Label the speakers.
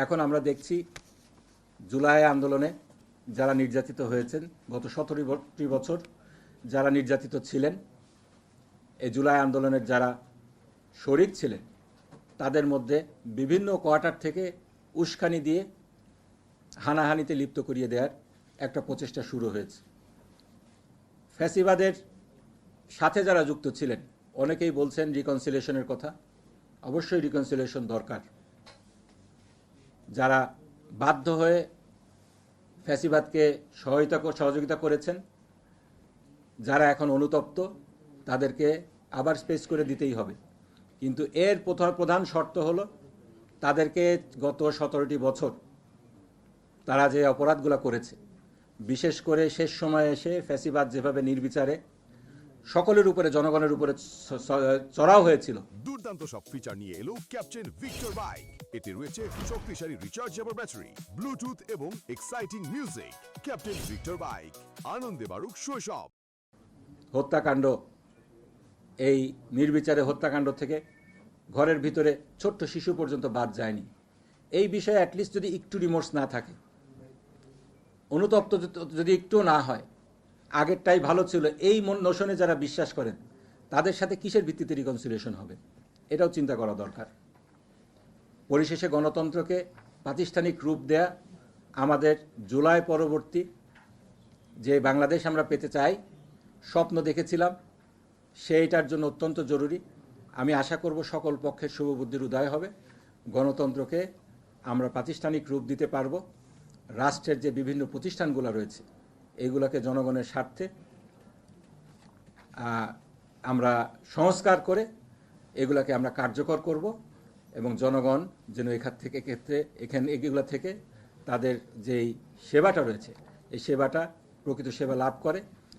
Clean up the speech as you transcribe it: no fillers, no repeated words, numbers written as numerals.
Speaker 1: এখন আমরা দেখছি জুলাই আন্দোলনে যারা নির্যাতিত হয়েছেন, গত 17টি বছর যারা নির্যাতিত ছিলেন, এই জুলাই আন্দোলনের যারা শরিক ছিলেন, তাদের মধ্যে বিভিন্ন কোয়ার্টার থেকে উস্কানি দিয়ে হানাহানিতে লিপ্ত করিয়ে দেওয়ার একটা প্রচেষ্টা শুরু হয়েছে। ফ্যাসিবাদের সাথে যারা যুক্ত ছিলেন অনেকেই বলছেন রিকনসিলিয়েশনের কথা। অবশ্যই রিকনসিলিয়েশন দরকার। যারা বাধ্য হয়ে ফ্যাসিবাদকে সহযোগিতা করেছেন, যারা এখন অনুতপ্ত, তাদেরকে আবার স্পেস করে দিতেই হবে। কিন্তু এর প্রধান শর্ত হলো তাদেরকে গত 17টি বছর তারা যে অপরাধগুলো করেছে, বিশেষ করে শেষ সময়ে এসে ফ্যাসিবাদ যেভাবে নির্বিচারে সকলের উপরে, জনগণের উপরে চড়াও হয়েছিল।
Speaker 2: দুর্দান্ত সব ফিচার নিয়ে এলো ক্যাপ্টেন ভিক্টর বাইক। এতে রয়েছে শক্তিশালী রিচার্জেবল ব্যাটারি, ব্লুটুথ এবং exciting music. Captain Victor bike, আনন্দে বাড়ুক শৈশব।
Speaker 1: হত্যাকাণ্ড, এই নির্বিচারে হত্যাকাণ্ড থেকে ঘরের ভিতরে ছোট্ট শিশু পর্যন্ত বাদ যায়নি। এই বিষয়ে অ্যাটলিস্ট যদি একটু রিমোর্স না থাকে, অনুতপ্ত যদি একটু না হয়, আগেরটাই ভালো ছিল, এই নোশনে যারা বিশ্বাস করেন, তাদের সাথে কিসের ভিত্তিতে রিকনসিলিয়েশন হবে, এটাও চিন্তা করা দরকার। পরিশেষে গণতন্ত্রকে প্রাতিষ্ঠানিক রূপ দেয়া আমাদের জুলাই পরবর্তী যে বাংলাদেশ আমরা পেতে চাই, স্বপ্ন দেখেছিলাম, সেইটার জন্য অত্যন্ত জরুরি। আমি আশা করব সকল পক্ষের শুভবুদ্ধির উদয় হবে, গণতন্ত্রকে আমরা প্রাতিষ্ঠানিক রূপ দিতে পারব। রাষ্ট্রের যে বিভিন্ন প্রতিষ্ঠানগুলো রয়েছে, এইগুলোকে জনগণের স্বার্থে আমরা সংস্কার করে এগুলোকে আমরা কার্যকর করব এবং জনগণ যেন এগুলো থেকে তাদের যেই সেবাটা রয়েছে, এই সেবাটা প্রকৃত সেবা লাভ করে।